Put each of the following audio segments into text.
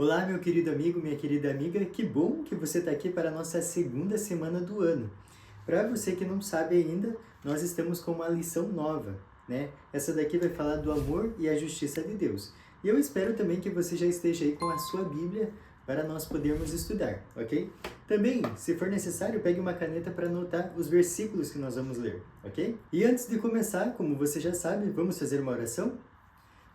Olá, meu querido amigo, minha querida amiga, que bom que você está aqui para a nossa segunda semana do ano. Para você que não sabe ainda, nós estamos com uma lição nova, né? Essa daqui vai falar do amor e a justiça de Deus. E eu espero também que você já esteja aí com a sua Bíblia para nós podermos estudar, ok? Também, se for necessário, pegue uma caneta para anotar os versículos que nós vamos ler, ok? E antes de começar, como você já sabe, vamos fazer uma oração?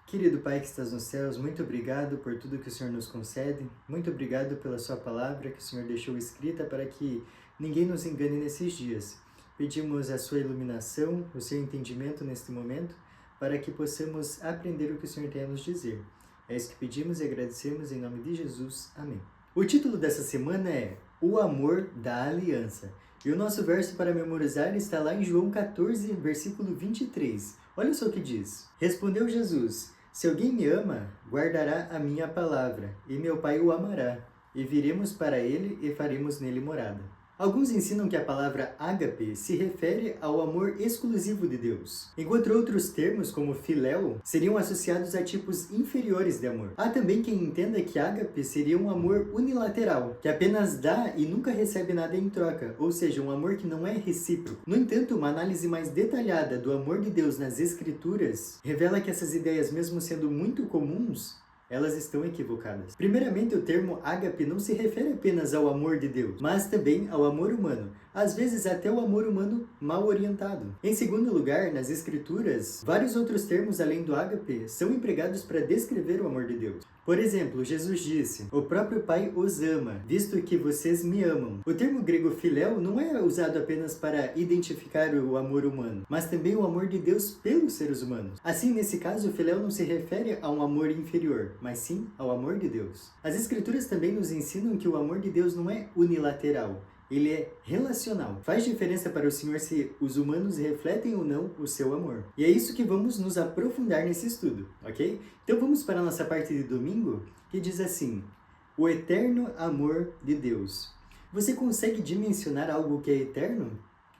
Querido Pai que estás nos céus, muito obrigado por tudo que o Senhor nos concede. Muito obrigado pela sua palavra que o Senhor deixou escrita para que ninguém nos engane nesses dias. Pedimos a sua iluminação, o seu entendimento neste momento, para que possamos aprender o que o Senhor tem a nos dizer. É isso que pedimos e agradecemos em nome de Jesus. Amém. O título dessa semana é O Amor da Aliança. E o nosso verso para memorizar está lá em João 14, versículo 23. Olha só o que diz. Respondeu Jesus: Se alguém me ama, guardará a minha palavra, e meu Pai o amará, e viremos para ele e faremos nele morada. Alguns ensinam que a palavra ágape se refere ao amor exclusivo de Deus, enquanto outros termos, como filéu, seriam associados a tipos inferiores de amor. Há também quem entenda que ágape seria um amor unilateral, que apenas dá e nunca recebe nada em troca, ou seja, um amor que não é recíproco. No entanto, uma análise mais detalhada do amor de Deus nas Escrituras revela que essas ideias, mesmo sendo muito comuns, elas estão equivocadas. Primeiramente, o termo ágape não se refere apenas ao amor de Deus, mas também ao amor humano, às vezes até o amor humano mal orientado. Em segundo lugar, nas Escrituras, vários outros termos além do ágape são empregados para descrever o amor de Deus. Por exemplo, Jesus disse: O próprio Pai os ama, visto que vocês me amam. O termo grego filéu não é usado apenas para identificar o amor humano, mas também o amor de Deus pelos seres humanos. Assim, nesse caso, o filéu não se refere a um amor inferior, mas sim ao amor de Deus. As Escrituras também nos ensinam que o amor de Deus não é unilateral. Ele é relacional. Faz diferença para o Senhor se os humanos refletem ou não o seu amor. E é isso que vamos nos aprofundar nesse estudo, ok? Então vamos para a nossa parte de domingo, que diz assim: O eterno amor de Deus. Você consegue dimensionar algo que é eterno?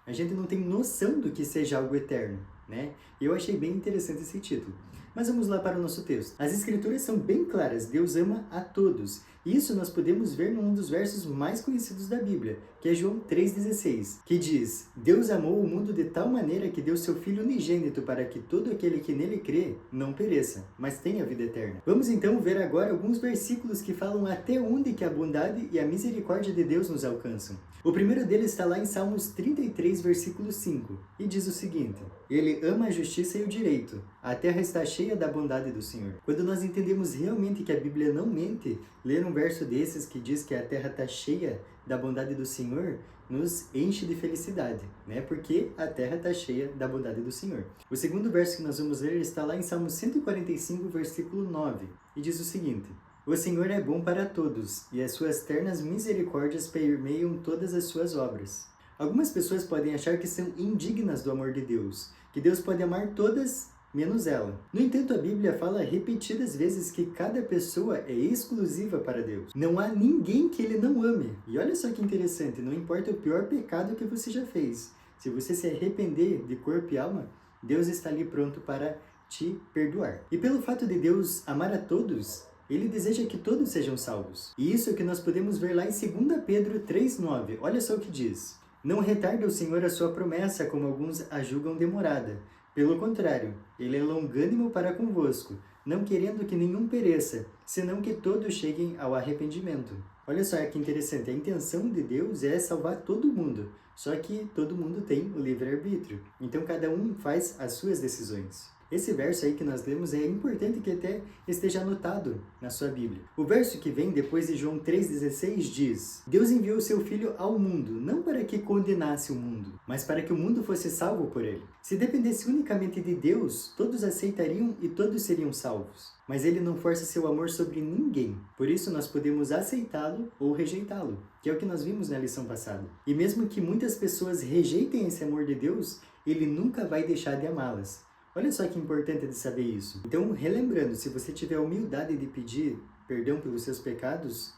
A gente não tem noção do que seja algo eterno, né? E eu achei bem interessante esse título. Mas vamos lá para o nosso texto. As Escrituras são bem claras, Deus ama a todos. Isso nós podemos ver num dos versos mais conhecidos da Bíblia, que é João 3,16, que diz: Deus amou o mundo de tal maneira que deu seu Filho unigênito para que todo aquele que nele crê não pereça, mas tenha vida eterna. Vamos então ver agora alguns versículos que falam até onde que a bondade e a misericórdia de Deus nos alcançam. O primeiro deles está lá em Salmos 33, versículo 5, e diz o seguinte: Ele ama a justiça e o direito. A terra está cheia da bondade do Senhor. Quando nós entendemos realmente que a Bíblia não mente, ler um verso desses que diz que a terra está cheia da bondade do Senhor, nos enche de felicidade, né? Porque a terra está cheia da bondade do Senhor. O segundo verso que nós vamos ler está lá em Salmo 145, versículo 9, e diz o seguinte: O Senhor é bom para todos, e as suas ternas misericórdias permeiam todas as suas obras. Algumas pessoas podem achar que são indignas do amor de Deus, que Deus pode amar todas menos ela. No entanto, a Bíblia fala repetidas vezes que cada pessoa é exclusiva para Deus. Não há ninguém que Ele não ame. E olha só que interessante, não importa o pior pecado que você já fez. Se você se arrepender de corpo e alma, Deus está ali pronto para te perdoar. E pelo fato de Deus amar a todos, Ele deseja que todos sejam salvos. E isso é o que nós podemos ver lá em 2 Pedro 3,9. Olha só o que diz: Não retarda o Senhor a sua promessa, como alguns a julgam demorada. Pelo contrário, Ele é longânimo para convosco, não querendo que nenhum pereça, senão que todos cheguem ao arrependimento. Olha só que interessante, a intenção de Deus é salvar todo mundo, só que todo mundo tem o livre-arbítrio, então cada um faz as suas decisões. Esse verso aí que nós lemos é importante que até esteja anotado na sua Bíblia. O verso que vem depois de João 3,16 diz: Deus enviou o seu Filho ao mundo, não para que condenasse o mundo, mas para que o mundo fosse salvo por ele. Se dependesse unicamente de Deus, todos aceitariam e todos seriam salvos. Mas ele não força seu amor sobre ninguém. Por isso nós podemos aceitá-lo ou rejeitá-lo, que é o que nós vimos na lição passada. E mesmo que muitas pessoas rejeitem esse amor de Deus, ele nunca vai deixar de amá-las. Olha só que importante de saber isso. Então, relembrando, se você tiver a humildade de pedir perdão pelos seus pecados,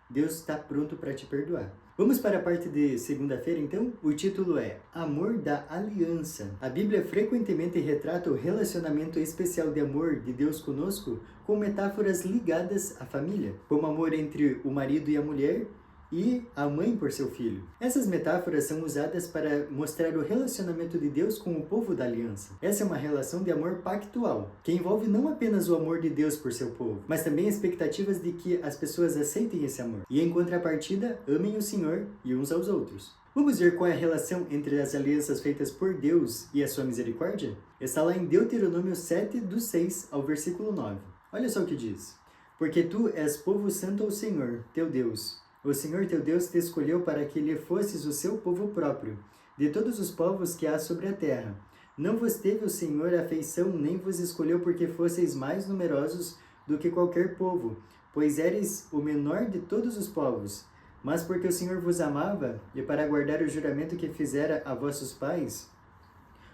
Deus está pronto para te perdoar. Vamos para a parte de segunda-feira, então? O título é Amor da Aliança. A Bíblia frequentemente retrata o relacionamento especial de amor de Deus conosco com metáforas ligadas à família, como amor entre o marido e a mulher e a mãe por seu filho. Essas metáforas são usadas para mostrar o relacionamento de Deus com o povo da aliança. Essa é uma relação de amor pactual, que envolve não apenas o amor de Deus por seu povo, mas também expectativas de que as pessoas aceitem esse amor e, em contrapartida, amem o Senhor e uns aos outros. Vamos ver qual é a relação entre as alianças feitas por Deus e a sua misericórdia? Está lá em Deuteronômio 7, do 6 ao versículo 9. Olha só o que diz. Porque tu és povo santo ao Senhor, teu Deus. O Senhor teu Deus te escolheu para que lhe fosses o seu povo próprio, de todos os povos que há sobre a terra. Não vos teve o Senhor afeição, nem vos escolheu porque fosseis mais numerosos do que qualquer povo, pois éreis o menor de todos os povos. Mas porque o Senhor vos amava, e para guardar o juramento que fizera a vossos pais,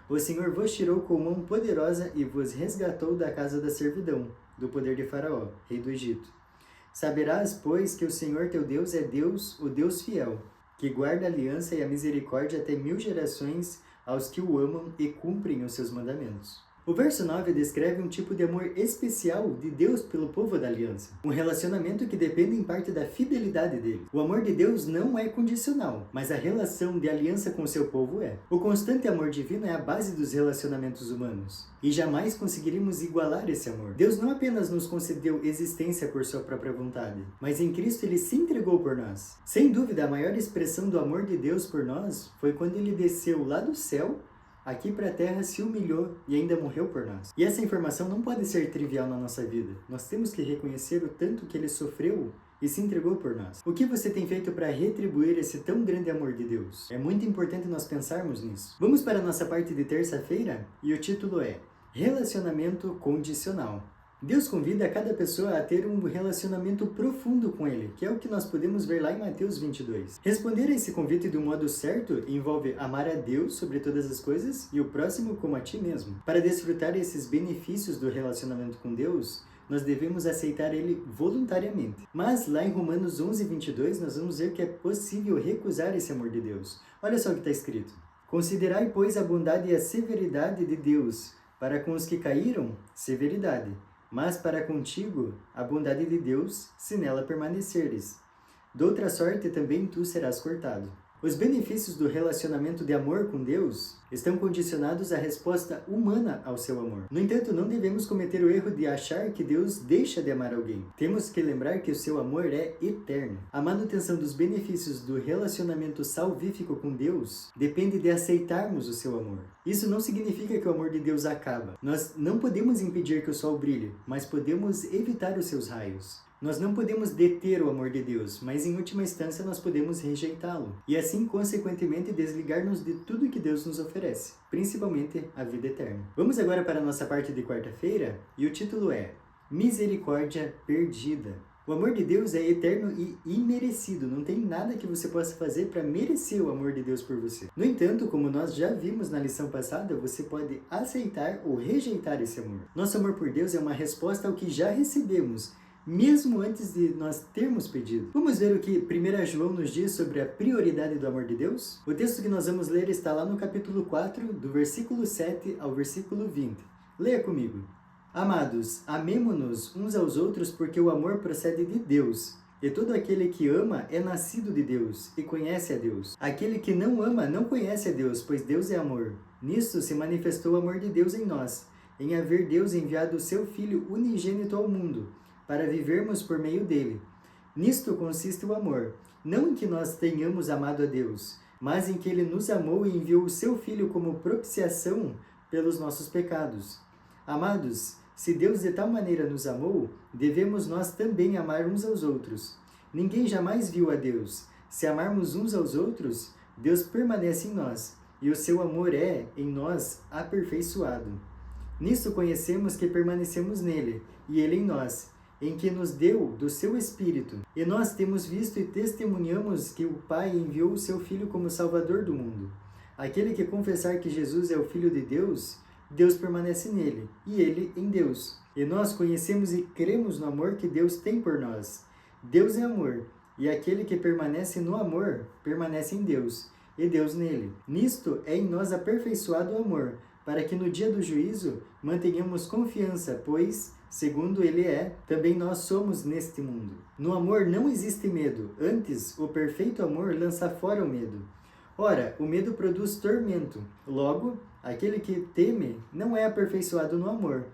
o Senhor vos tirou com mão poderosa e vos resgatou da casa da servidão, do poder de Faraó, rei do Egito. Saberás, pois, que o Senhor teu Deus é Deus, o Deus fiel, que guarda a aliança e a misericórdia até 1000 gerações aos que o amam e cumprem os seus mandamentos. O verso 9 descreve um tipo de amor especial de Deus pelo povo da aliança. Um relacionamento que depende em parte da fidelidade dele. O amor de Deus não é condicional, mas a relação de aliança com seu povo é. O constante amor divino é a base dos relacionamentos humanos. E jamais conseguiríamos igualar esse amor. Deus não apenas nos concedeu existência por sua própria vontade, mas em Cristo ele se entregou por nós. Sem dúvida, a maior expressão do amor de Deus por nós foi quando ele desceu lá do céu aqui para a terra, se humilhou e ainda morreu por nós. E essa informação não pode ser trivial na nossa vida. Nós temos que reconhecer o tanto que ele sofreu e se entregou por nós. O que você tem feito para retribuir esse tão grande amor de Deus? É muito importante nós pensarmos nisso. Vamos para a nossa parte de terça-feira e o título é Relacionamento Condicional. Deus convida cada pessoa a ter um relacionamento profundo com Ele, que é o que nós podemos ver lá em Mateus 22. Responder a esse convite do modo certo envolve amar a Deus sobre todas as coisas e o próximo como a ti mesmo. Para desfrutar esses benefícios do relacionamento com Deus, nós devemos aceitar Ele voluntariamente. Mas lá em Romanos 11, 22, nós vamos ver que é possível recusar esse amor de Deus. Olha só o que está escrito. Considerai, pois, a bondade e a severidade de Deus. Para com os que caíram, severidade. Mas para contigo, a bondade de Deus, se nela permaneceres. De outra sorte também tu serás cortado. Os benefícios do relacionamento de amor com Deus estão condicionados à resposta humana ao seu amor. No entanto, não devemos cometer o erro de achar que Deus deixa de amar alguém. Temos que lembrar que o seu amor é eterno. A manutenção dos benefícios do relacionamento salvífico com Deus depende de aceitarmos o seu amor. Isso não significa que o amor de Deus acaba. Nós não podemos impedir que o sol brilhe, mas podemos evitar os seus raios. Nós não podemos deter o amor de Deus, mas em última instância nós podemos rejeitá-lo. E assim, consequentemente, desligar-nos de tudo que Deus nos oferece, principalmente a vida eterna. Vamos agora para a nossa parte de quarta-feira, e o título é Misericórdia Perdida. O amor de Deus é eterno e imerecido, não tem nada que você possa fazer para merecer o amor de Deus por você. No entanto, como nós já vimos na lição passada, você pode aceitar ou rejeitar esse amor. Nosso amor por Deus é uma resposta ao que já recebemos, mesmo antes de nós termos pedido. Vamos ver o que 1 João nos diz sobre a prioridade do amor de Deus? O texto que nós vamos ler está lá no capítulo 4, do versículo 7 ao versículo 20. Leia comigo. Amados, amemo-nos uns aos outros porque o amor procede de Deus. E todo aquele que ama é nascido de Deus e conhece a Deus. Aquele que não ama não conhece a Deus, pois Deus é amor. Nisto se manifestou o amor de Deus em nós, em haver Deus enviado o seu Filho unigênito ao mundo, para vivermos por meio dele. Nisto consiste o amor, não em que nós tenhamos amado a Deus, mas em que ele nos amou e enviou o seu Filho como propiciação pelos nossos pecados. Amados, se Deus de tal maneira nos amou, devemos nós também amar uns aos outros. Ninguém jamais viu a Deus. Se amarmos uns aos outros, Deus permanece em nós, e o seu amor é, em nós, aperfeiçoado. Nisto conhecemos que permanecemos nele, e ele em nós, em que nos deu do seu Espírito. E nós temos visto e testemunhamos que o Pai enviou o seu Filho como Salvador do mundo. Aquele que confessar que Jesus é o Filho de Deus, Deus permanece nele, e ele em Deus. E nós conhecemos e cremos no amor que Deus tem por nós. Deus é amor, E aquele que permanece no amor, permanece em Deus, e Deus nele. Nisto é em nós aperfeiçoado o amor, para que no dia do juízo mantenhamos confiança, pois, segundo ele é, também nós somos neste mundo. No amor não existe medo, antes o perfeito amor lança fora o medo. Ora, o medo produz tormento, logo, aquele que teme não é aperfeiçoado no amor.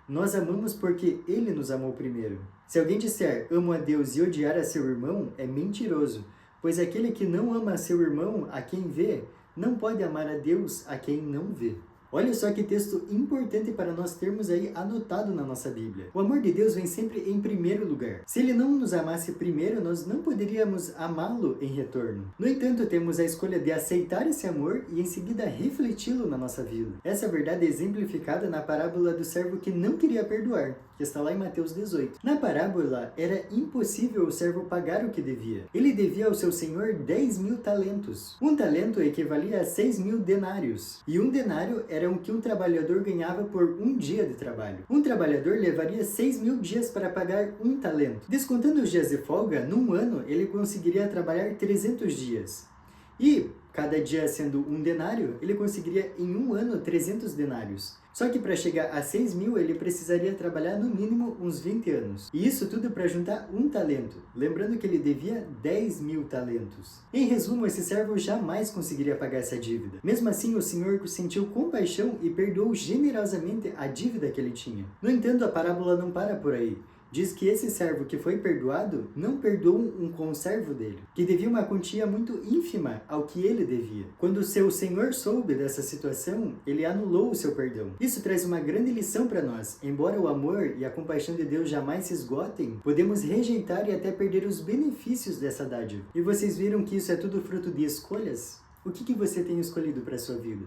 Nós amamos porque ele nos amou primeiro. Se alguém disser, amo a Deus e odiar a seu irmão, é mentiroso, pois aquele que não ama a seu irmão, a quem vê, não pode amar a Deus a quem não vê. Olha só que texto importante para nós termos aí anotado na nossa Bíblia. O amor de Deus vem sempre em primeiro lugar. Se Ele não nos amasse primeiro, nós não poderíamos amá-lo em retorno. No entanto, temos a escolha de aceitar esse amor e em seguida refleti-lo na nossa vida. Essa verdade é exemplificada na parábola do servo que não queria perdoar, que está lá em Mateus 18. Na parábola, era impossível o servo pagar o que devia. Ele devia ao seu senhor 10.000 talentos. Um talento equivalia a 6.000 denários. E um denário era o que um trabalhador ganhava por um dia de trabalho. Um trabalhador levaria 6.000 dias para pagar um talento. Descontando os dias de folga, num ano ele conseguiria trabalhar 300 dias. E, cada dia sendo um denário, ele conseguiria em um ano 300 denários. Só que para chegar a 6.000, ele precisaria trabalhar no mínimo uns 20 anos. E isso tudo para juntar um talento. Lembrando que ele devia 10.000 talentos. Em resumo, esse servo jamais conseguiria pagar essa dívida. Mesmo assim, o Senhor sentiu compaixão e perdoou generosamente a dívida que ele tinha. No entanto, a parábola não para por aí. Diz que esse servo que foi perdoado não perdoou um conservo dele, que devia uma quantia muito ínfima ao que ele devia. Quando o seu senhor soube dessa situação, ele anulou o seu perdão. Isso traz uma grande lição para nós. Embora o amor e a compaixão de Deus jamais se esgotem, podemos rejeitar e até perder os benefícios dessa dádiva. E vocês viram que isso é tudo fruto de escolhas? O que você tem escolhido para a sua vida?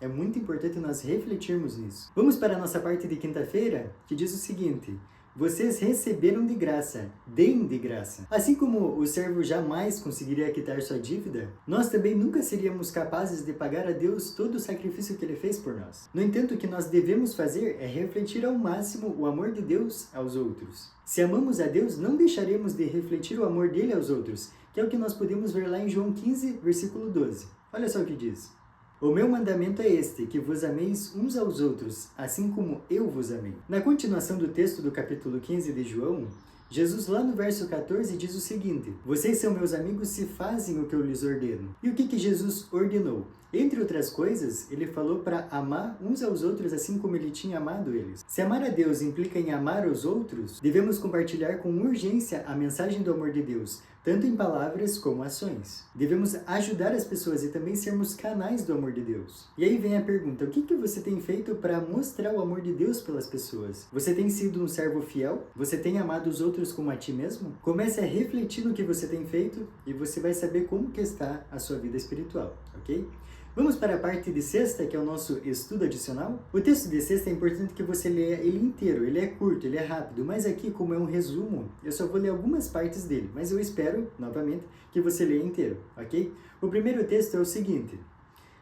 É muito importante nós refletirmos nisso. Vamos para a nossa parte de quinta-feira, que diz o seguinte: vocês receberam de graça, deem de graça. Assim como o servo jamais conseguiria quitar sua dívida, nós também nunca seríamos capazes de pagar a Deus todo o sacrifício que Ele fez por nós. No entanto, o que nós devemos fazer é refletir ao máximo o amor de Deus aos outros. Se amamos a Deus, não deixaremos de refletir o amor dele aos outros, que é o que nós podemos ver lá em João 15, versículo 12. Olha só o que diz. O meu mandamento é este, que vos ameis uns aos outros, assim como eu vos amei. Na continuação do texto do capítulo 15 de João, Jesus lá no verso 14 diz o seguinte: vocês são meus amigos se fazem o que eu lhes ordeno. E o que Jesus ordenou? Entre outras coisas, ele falou para amar uns aos outros assim como ele tinha amado eles. Se amar a Deus implica em amar os outros, devemos compartilhar com urgência a mensagem do amor de Deus, tanto em palavras como ações. Devemos ajudar as pessoas e também sermos canais do amor de Deus. E aí vem a pergunta: o que você tem feito para mostrar o amor de Deus pelas pessoas? Você tem sido um servo fiel? Você tem amado os outros como a ti mesmo? Comece a refletir no que você tem feito e você vai saber como que está a sua vida espiritual, ok? Vamos para a parte de sexta, que é o nosso estudo adicional. O texto de sexta é importante que você leia ele inteiro. Ele é curto, ele é rápido, mas aqui, como é um resumo, eu só vou ler algumas partes dele. Mas eu espero, novamente, que você leia inteiro, ok? O primeiro texto é o seguinte: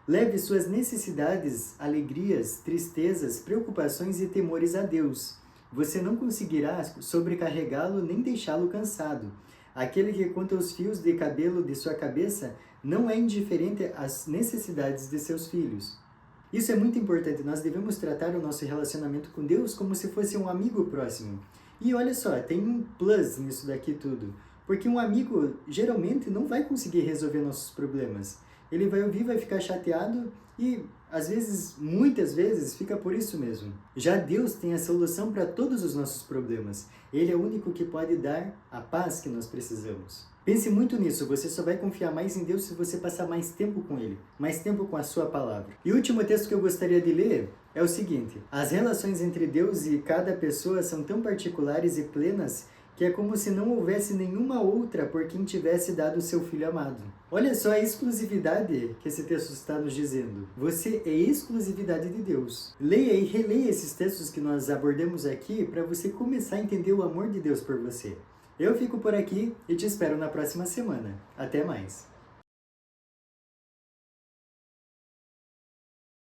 leve suas necessidades, alegrias, tristezas, preocupações e temores a Deus. Você não conseguirá sobrecarregá-lo nem deixá-lo cansado. Aquele que conta os fios de cabelo de sua cabeça não é indiferente às necessidades de seus filhos. Isso é muito importante. Nós devemos tratar o nosso relacionamento com Deus como se fosse um amigo próximo. E olha só, tem um plus nisso daqui tudo. Porque um amigo geralmente não vai conseguir resolver nossos problemas. Ele vai ouvir, vai ficar chateado e, às vezes, muitas vezes, fica por isso mesmo. Já Deus tem a solução para todos os nossos problemas. Ele é o único que pode dar a paz que nós precisamos. Pense muito nisso, você só vai confiar mais em Deus se você passar mais tempo com Ele, mais tempo com a sua palavra. E o último texto que eu gostaria de ler é o seguinte: as relações entre Deus e cada pessoa são tão particulares e plenas que é como se não houvesse nenhuma outra por quem tivesse dado o seu Filho amado. Olha só a exclusividade que esse texto está nos dizendo. Você é exclusividade de Deus. Leia e releia esses textos que nós abordamos aqui para você começar a entender o amor de Deus por você. Eu fico por aqui e te espero na próxima semana. Até mais!